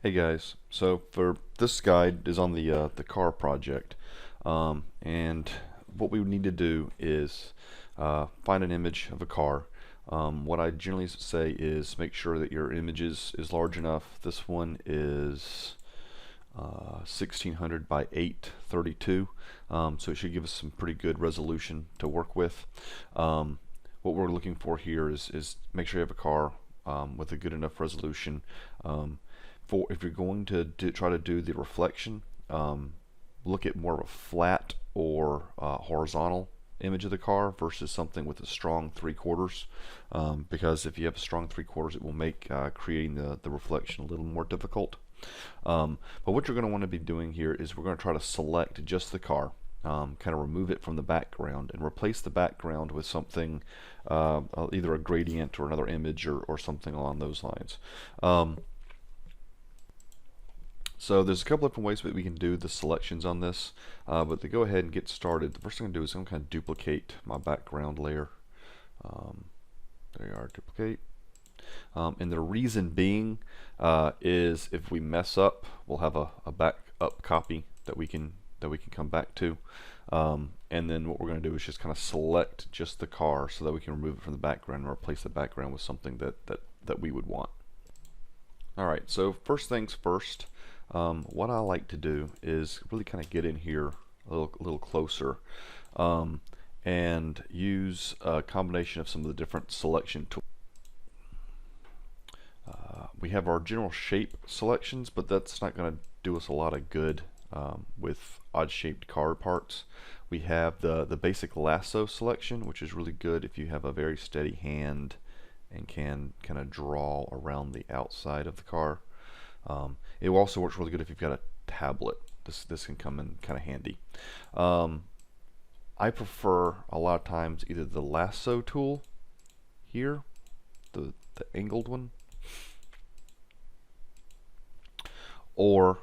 Hey guys, so for this guide is on the car project, and what we would need to do is find an image of a car. What I generally say is make sure that your image is large enough. This one is 1600 by 832, so it should give us some pretty good resolution to work with. What we're looking for here is make sure you have a car with a good enough resolution. For if you're going to try to do the reflection, look at more of a flat or horizontal image of the car versus something with a strong 3/4, because if you have a strong 3/4, it will make creating the reflection a little more difficult. But what you're going to want to be doing here is we're going to try to select just the car, kind of remove it from the background and replace the background with something, either a gradient or another image or something along those lines. So there's a couple different ways that we can do the selections on this, but to go ahead and get started, the first thing I'm going to do is I'm going to kind of duplicate my background layer. There you are, duplicate. And the reason being is if we mess up, we'll have a backup copy that we can come back to. And then what we're going to do is just kind of select just the car so that we can remove it from the background and replace the background with something that we would want. Alright, so first things first, what I like to do is really kind of get in here a little closer and use a combination of some of the different selection tools. We have our general shape selections, but that's not going to do us a lot of good with odd shaped car parts. We have the basic lasso selection, which is really good if you have a very steady hand and can kind of draw around the outside of the car. It also works really good if you've got a tablet. This can come in kind of handy. I prefer a lot of times either the lasso tool here, the angled one, or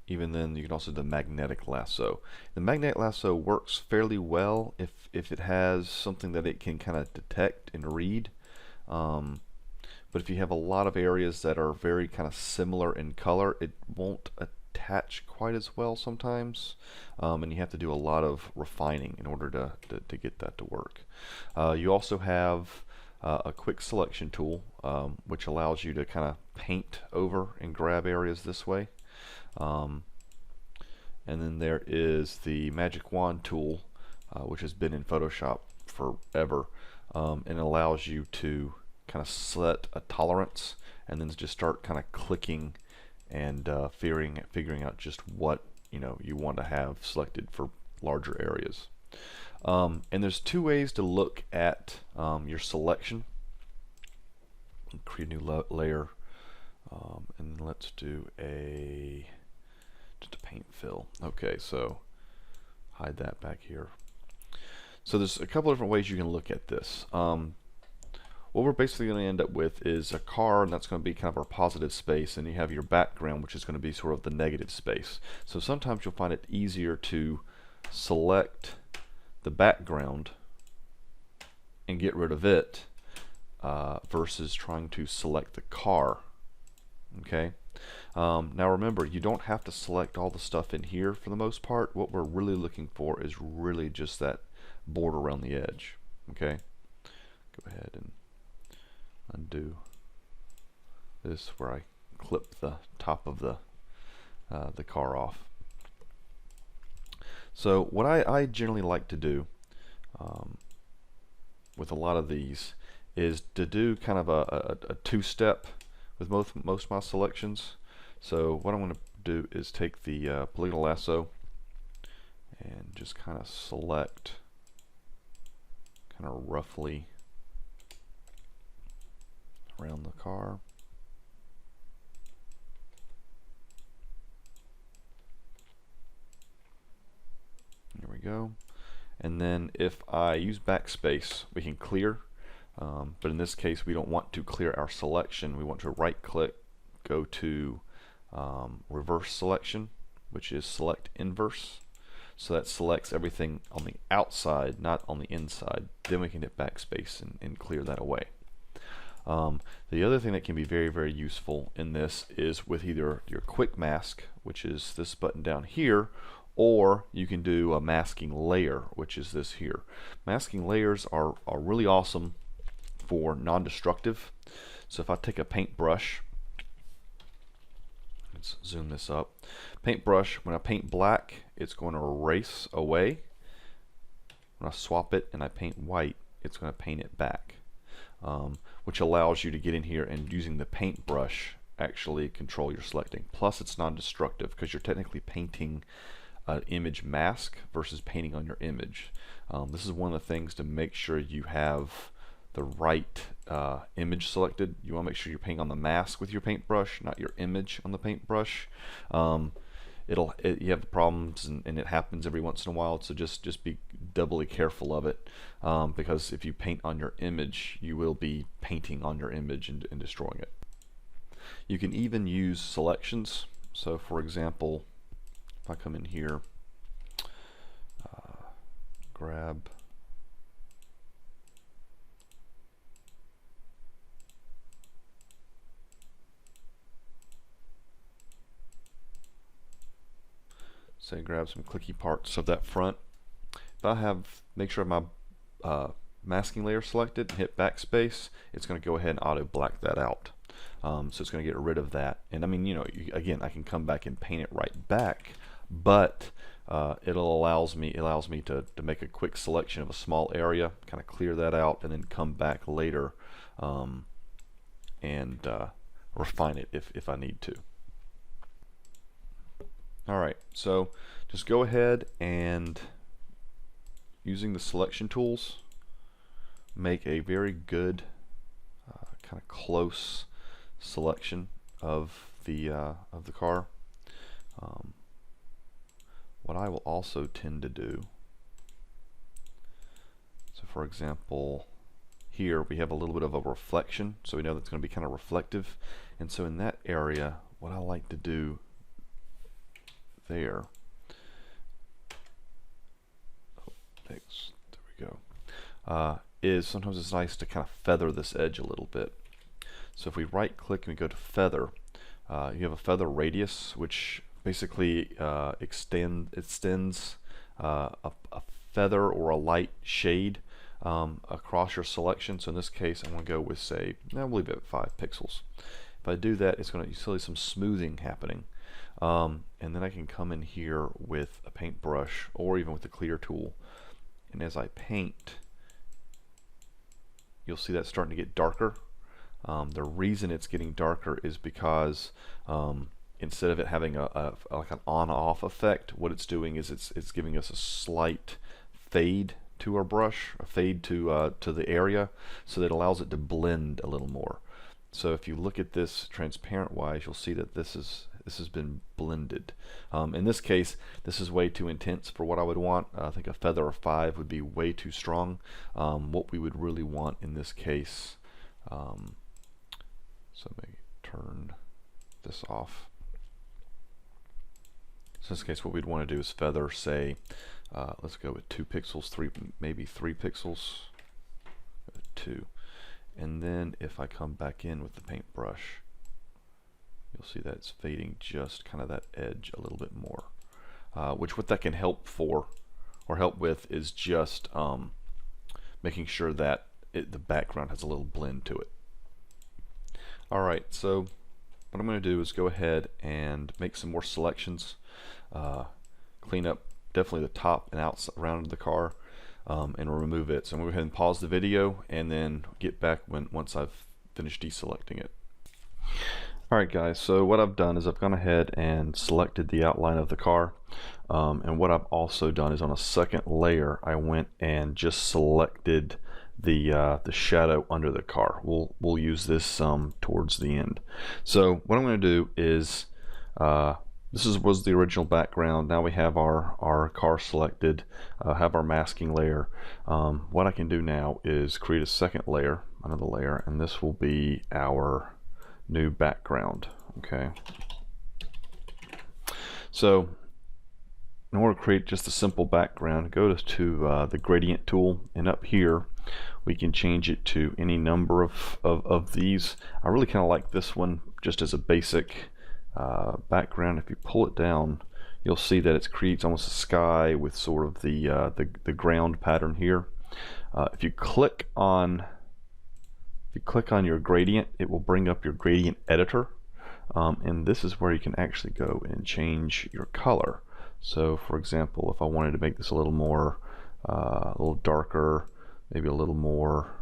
even then you can also do the magnetic lasso. The magnetic lasso works fairly well if it has something that it can kind of detect and read. But if you have a lot of areas that are very kind of similar in color, it won't attach quite as well sometimes, and you have to do a lot of refining in order to get that to work. You also have a quick selection tool, which allows you to kind of paint over and grab areas this way. And then there is the magic wand tool, which has been in Photoshop forever, and allows you to kind of set a tolerance and then just start kind of clicking and figuring out just what you want to have selected for larger areas. And there's two ways to look at your selection. Create a new layer, and let's do just a paint fill. Okay, so hide that back here. So there's a couple different ways you can look at this. What we're basically going to end up with is a car, and that's going to be kind of our positive space, and you have your background, which is going to be sort of the negative space. So sometimes you'll find it easier to select the background and get rid of it versus trying to select the car. Okay. Now remember, you don't have to select all the stuff in here for the most part. What we're really looking for is really just that border around the edge. Okay. Go ahead and undo this where I clip the top of the car off. So what I generally like to do with a lot of these is to do kind of a two-step with most of my selections. So what I'm going to do is take the polygonal lasso and just kind of select kind of roughly around the car. There we go. And then if I use backspace, we can clear. But in this case, we don't want to clear our selection. We want to right click, go to reverse selection, which is select inverse. So that selects everything on the outside, not on the inside. Then we can hit backspace and clear that away. The other thing that can be very, very useful in this is with either your quick mask, which is this button down here, or you can do a masking layer, which is this here. Masking layers are really awesome for non-destructive. So if I take a paintbrush, let's zoom this up. Paintbrush, when I paint black, it's going to erase away. When I swap it and I paint white, it's going to paint it back, which allows you to get in here and using the paintbrush actually control your selecting. Plus it's non-destructive because you're technically painting an image mask versus painting on your image. This is one of the things to make sure you have the right image selected. You want to make sure you're painting on the mask with your paintbrush, not your image on the paintbrush. You have the problems, and it happens every once in a while, so just be doubly careful of it, because if you paint on your image, you will be painting on your image and destroying it. You can even use selections. So for example, if I come in here, grab grab some clicky parts of that front. If I make sure my masking layer selected, hit backspace, it's going to go ahead and auto black that out. So it's going to get rid of that. And I mean, again, I can come back and paint it right back, but it allows me to make a quick selection of a small area, kind of clear that out, and then come back later and refine it if I need to. Alright, so just go ahead and, using the selection tools, make a very good kind of close selection of the car. What I will also tend to do, so for example, here we have a little bit of a reflection, so we know that's going to be kind of reflective, and so in that area, what I like to do there, there we go, is sometimes it's nice to kind of feather this edge a little bit. So if we right click and we go to feather, you have a feather radius, which basically extends a feather or a light shade across your selection. So in this case I'm going to go with, say, I'll leave it at 5 pixels. If I do that, it's going to see some smoothing happening. And then I can come in here with a paintbrush or even with the clear tool, and as I paint, you'll see that starting to get darker. The reason it's getting darker is because instead of it having like an on-off effect, what it's doing is it's giving us a slight fade to our brush, a fade to the area, so that it allows it to blend a little more. So if you look at this transparent wise, you'll see that this has been blended. In this case, this is way too intense for what I would want. I think a feather of 5 would be way too strong. What we would really want in this case, so let me turn this off. So in this case, what we'd want to do is feather, say, let's go with 2 pixels, maybe 3 pixels, 2. And then if I come back in with the paintbrush, you'll see that it's fading just kind of that edge a little bit more. Which what that can help with is just making sure that the background has a little blend to it. Alright, so what I'm going to do is go ahead and make some more selections. Clean up definitely the top and outside around the car, and remove it. So I'm going to go ahead and pause the video and then get back once I've finished deselecting it. Alright guys, so what I've done is I've gone ahead and selected the outline of the car, and what I've also done is on a second layer I went and just selected the shadow under the car. We'll use this towards the end. So what I'm going to do is this was the original background. Now we have our car selected, have our masking layer. What I can do now is create a second layer, another layer, and this will be our new background. Okay. So in order to create just a simple background, go to the gradient tool, and up here We can change it to any number of these. I really kind of like this one just as a basic background. If you pull it down, you'll see that it creates almost a sky with sort of the ground pattern here. If you click on your gradient, it will bring up your gradient editor, and this is where you can actually go and change your color. So for example, if I wanted to make this a little more a little darker, maybe a little more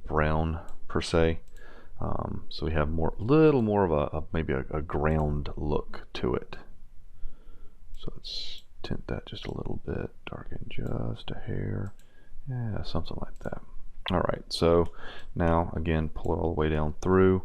brown per se, so we have little more of maybe a ground look to it. So let's tint that just a little bit, darken just a hair, yeah, something like that. Alright, so now again, pull it all the way down through.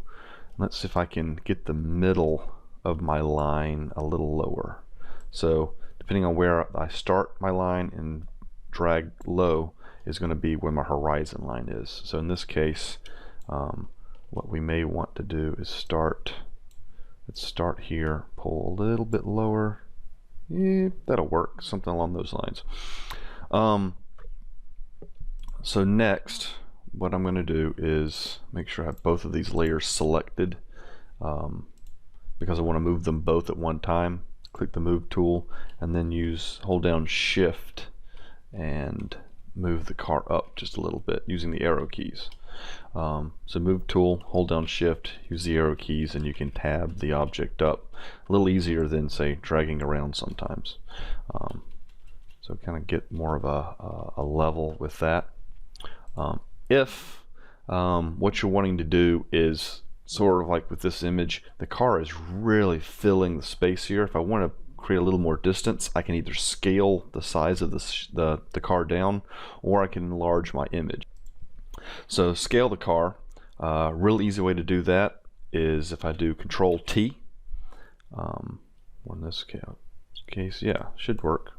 Let's see if I can get the middle of my line a little lower. So depending on where I start my line and drag low is going to be where my horizon line is. So in this case, what we may want to do is let's start here, pull a little bit lower. Yeah, that'll work, something along those lines. So next, what I'm going to do is make sure I have both of these layers selected, because I want to move them both at one time. Click the move tool and then hold down shift and move the car up just a little bit using the arrow keys. So move tool, hold down shift, use the arrow keys, and you can tab the object up. A little easier than, say, dragging around sometimes. So kind of get more of a level with that. If what you're wanting to do is sort of like with this image, the car is really filling the space here. If I want to create a little more distance, I can either scale the size of the car down, or I can enlarge my image. So scale the car, real easy way to do that is if I do Control T, in this case, yeah, should work.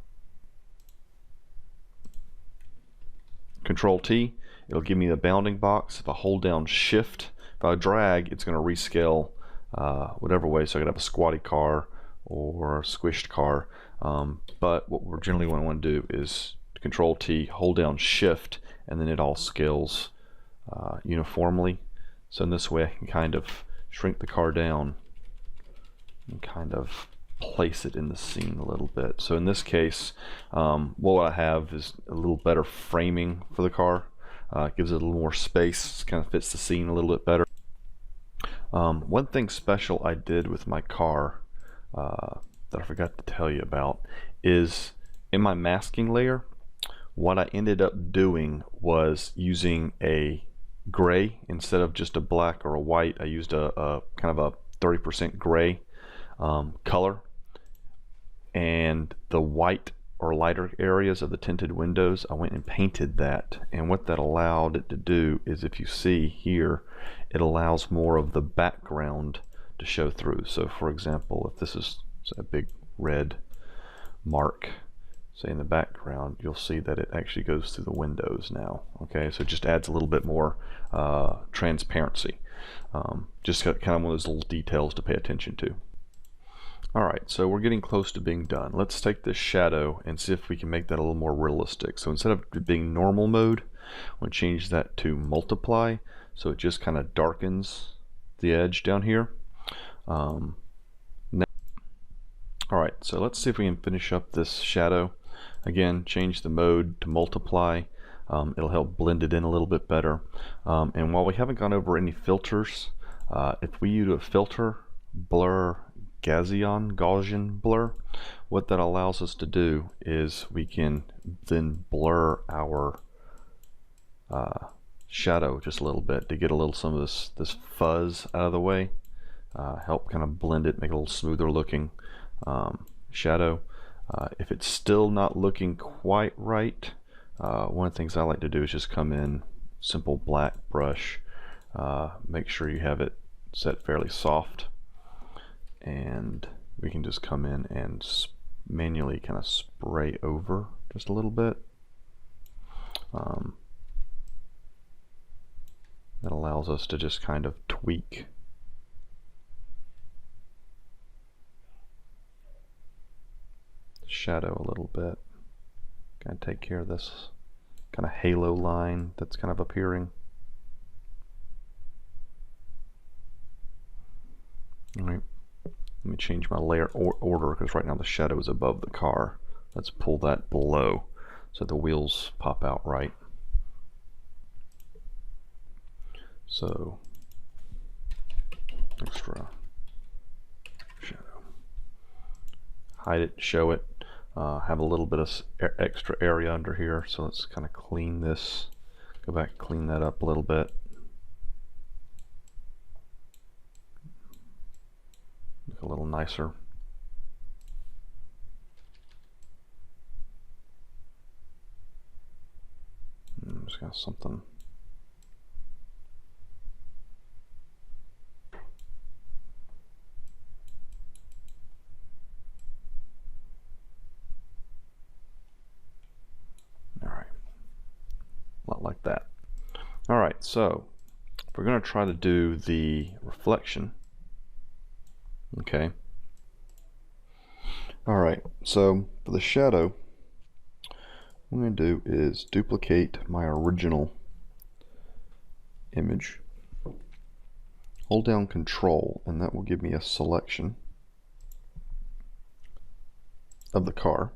Control T, it'll give me the bounding box. If I hold down shift, if I drag, it's going to rescale whatever way, so I could have a squatty car or a squished car. But what we're generally want to do is Control T, hold down shift, and then it all scales uniformly. So in this way I can kind of shrink the car down and kind of place it in the scene a little bit. So in this case, what I have is a little better framing for the car. It gives it a little more space, kind of fits the scene a little bit better. One thing special I did with my car that I forgot to tell you about is in my masking layer, what I ended up doing was using a gray instead of just a black or a white. I used a kind of a 30% gray color, and the white or lighter areas of the tinted windows, I went and painted that. And what that allowed it to do is, if you see here, it allows more of the background to show through. So for example, if this is a big red mark, say in the background, you'll see that it actually goes through the windows now. Okay, so it just adds a little bit more transparency. Just kind of one of those little details to pay attention to. Alright, so we're getting close to being done. Let's take this shadow and see if we can make that a little more realistic. So instead of it being normal mode, I'm going to change that to multiply, so it just kind of darkens the edge down here. Alright, so let's see if we can finish up this shadow. Again, change the mode to multiply. It'll help blend it in a little bit better. And while we haven't gone over any filters, if we use a filter, blur, Gaussian blur, what that allows us to do is we can then blur our shadow just a little bit to get a little some of this fuzz out of the way, help kind of blend it, make it a little smoother looking shadow. If it's still not looking quite right, one of the things I like to do is just come in, simple black brush, make sure you have it set fairly soft, and we can just come in and manually kind of spray over just a little bit. That allows us to just kind of tweak the shadow a little bit, kind of take care of this kind of halo line that's kind of appearing. All right, let me change my layer order because right now the shadow is above the car. Let's pull that below so the wheels pop out right. So extra shadow, hide it, show it, have a little bit of extra area under here, so let's kind of clean this, go back, clean that up a little bit. Look a little nicer. Just got something. All right, a lot like that. All right, so we're going to try to do the reflection. Okay. All right, so for the shadow, what I'm going to do is duplicate my original image, hold down Control, and that will give me a selection of the car.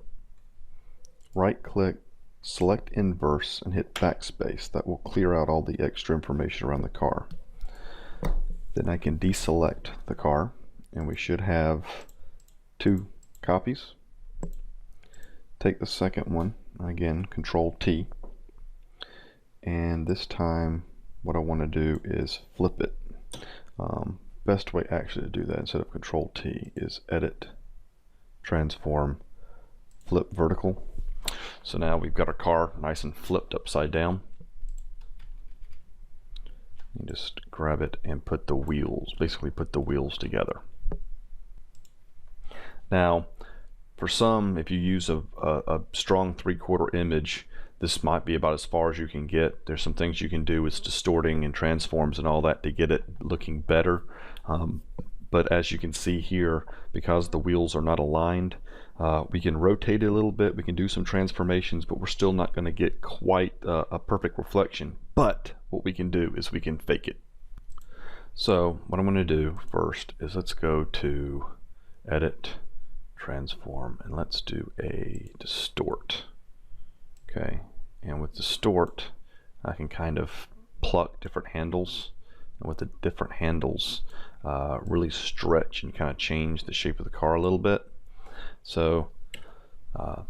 Right click, select inverse, and hit backspace. That will clear out all the extra information around the car. Then I can deselect the car, and we should have 2 copies. Take the second one, again, Control T, and this time what I want to do is flip it. Best way actually to do that instead of Control T is Edit, Transform, Flip Vertical. So now we've got our car nice and flipped upside down. You just grab it and put the wheels, basically put the wheels together. Now, for some, if you use a strong 3/4 image, this might be about as far as you can get. There's some things you can do with distorting and transforms and all that to get it looking better. But as you can see here, because the wheels are not aligned, we can rotate it a little bit, we can do some transformations, but we're still not going to get quite a perfect reflection. But what we can do is we can fake it. So what I'm going to do first is let's go to Edit, Transform, and let's do a Distort. Okay, and with Distort, I can kind of pluck different handles, and with the different handles, really stretch and kind of change the shape of the car a little bit. So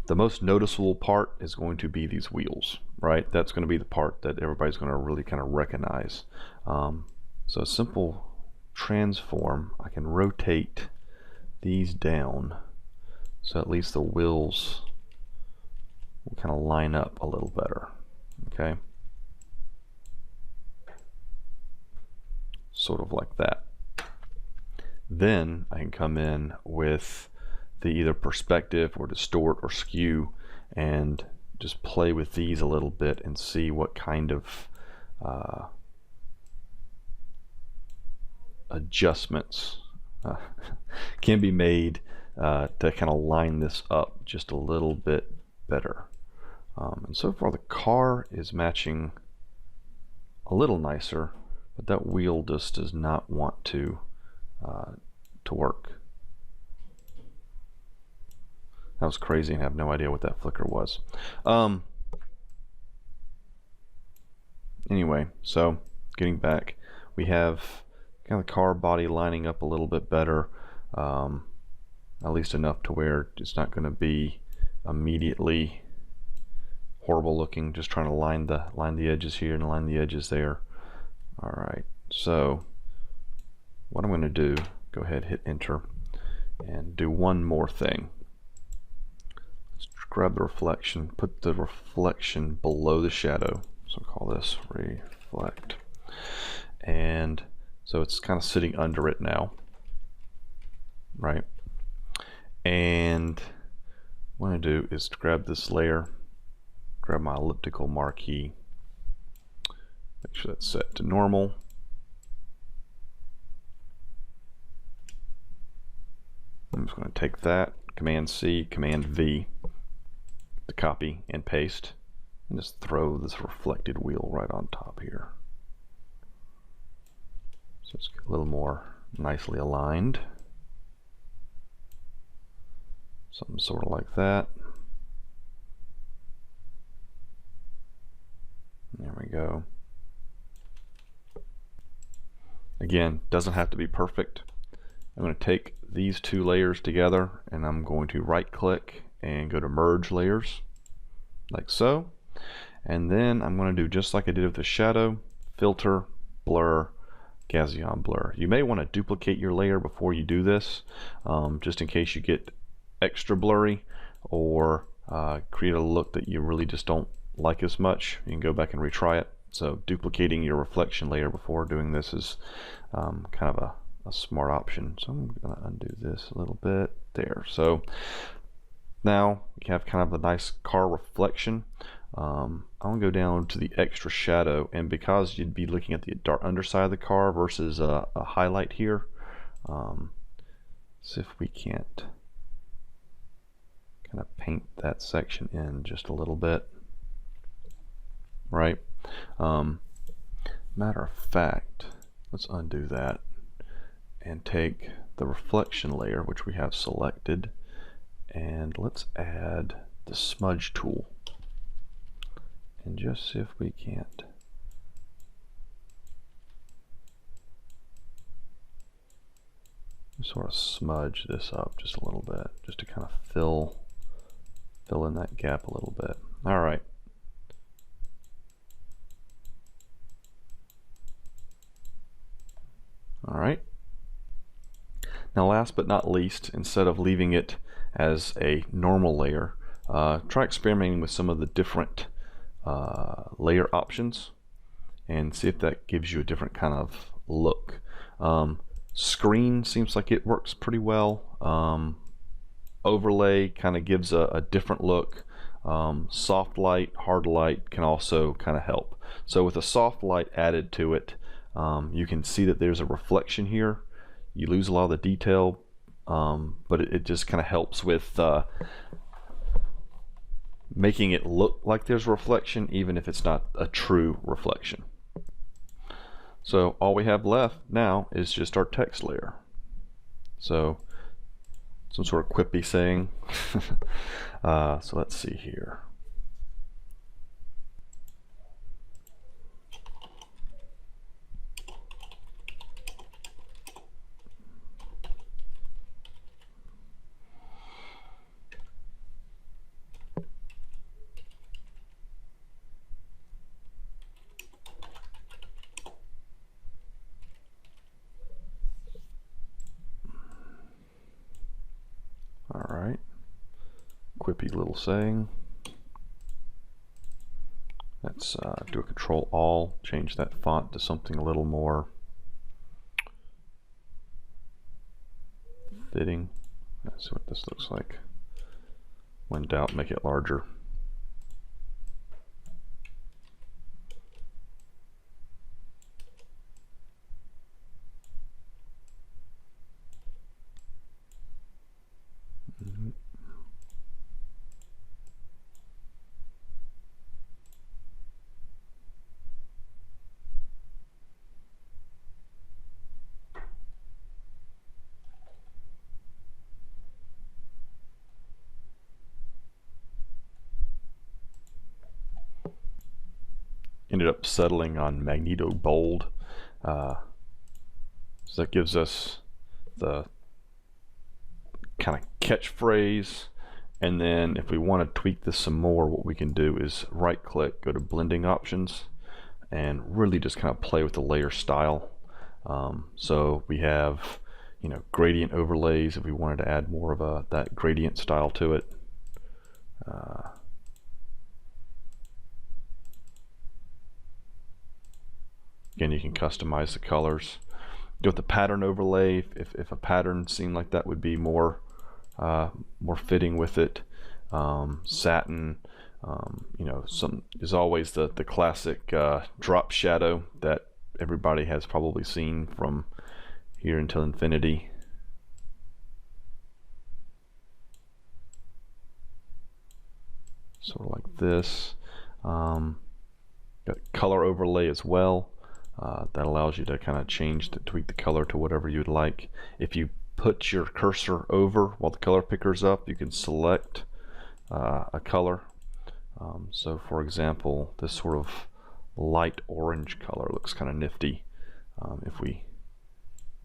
the most noticeable part is going to be these wheels, right? That's going to be the part that everybody's going to really kind of recognize. So a simple transform, I can rotate these down so at least the wheels will kind of line up a little better. Okay, sort of like that. Then I can come in with the either perspective or distort or skew and just play with these a little bit and see what kind of adjustments can be made to kind of line this up just a little bit better. And so far the car is matching a little nicer, but that wheel just does not want to work. That was crazy and I have no idea what that flicker was. Anyway, so getting back, we have kind of the car body lining up a little bit better, at least enough to where it's not going to be immediately horrible looking. Just trying to line the edges here and line the edges there. All right, so what I'm going to do, go ahead, hit enter, and do one more thing. Let's grab the reflection, put the reflection below the shadow. So I'll call this reflect. And so it's kind of sitting under it now, right? And what I do is grab this layer, grab my elliptical marquee, make sure that's set to normal. I'm just going to take that, Command C, Command V, to copy and paste, and just throw this reflected wheel right on top here. So it's a little more nicely aligned. Something sort of like that. There we go. Again, doesn't have to be perfect. I'm going to take these two layers together and I'm going to right click and go to merge layers like so, and then I'm going to do just like I did with the shadow, filter, blur, Gaussian blur. You may want to duplicate your layer before you do this, just in case you get extra blurry or create a look that you really just don't like as much. You can go back and retry it. So duplicating your reflection layer before doing this is kind of a smart option. So I'm going to undo this a little bit there. So now we have kind of a nice car reflection. I'm going to go down to the extra shadow, and because you'd be looking at the dark underside of the car versus a highlight here, see if we can't kind of paint that section in just a little bit, right? Matter of fact, let's undo that and take the reflection layer, which we have selected, and let's add the smudge tool and just see if we can't sort of smudge this up just a little bit, just to kind of fill in that gap a little bit. All right. All right. Now last but not least, instead of leaving it as a normal layer, try experimenting with some of the different layer options and see if that gives you a different kind of look. Screen seems like it works pretty well. Overlay kind of gives a different look. Soft light, hard light can also kind of help. So with a soft light added to it, you can see that there's a reflection here. You lose a lot of the detail, but it just kind of helps with making it look like there's a reflection, even if it's not a true reflection. So all we have left now is just our text layer. So some sort of quippy saying. So let's see here. All right, quippy little saying. Let's do a Control-All, change that font to something a little more fitting. Let's see what this looks like. When in doubt, make it larger. Ended up settling on Magneto Bold. So that gives us the kind of catchphrase, and then if we want to tweak this some more, what we can do is right click, go to blending options, and really just kind of play with the layer style. So we have, you know, gradient overlays if we wanted to add more of that gradient style to it. Again, you can customize the colors. Go with the pattern overlay if a pattern seemed like that would be more fitting with it. Satin, you know, is always the classic drop shadow that everybody has probably seen from here until infinity. Sort of like this. Got color overlay as well. That allows you to kind of tweak the color to whatever you'd like. If you put your cursor over while the color picker's up, you can select a color. So for example, this sort of light orange color looks kind of nifty. If we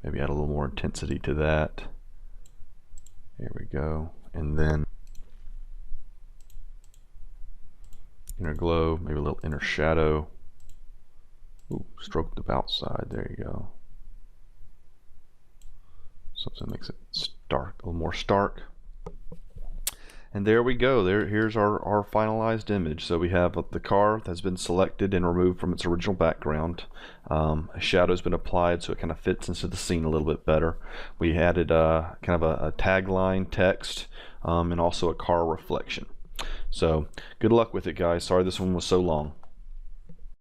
maybe add a little more intensity to that. Here we go. And then inner glow, maybe a little inner shadow. Ooh, stroke the outside, there you go. Something that makes it stark, a little more stark. And there we go. Here's our finalized image. So we have the car that's been selected and removed from its original background. A shadow's been applied so it kind of fits into the scene a little bit better. We added kind of a tagline text and also a car reflection. So good luck with it, guys. Sorry this one was so long.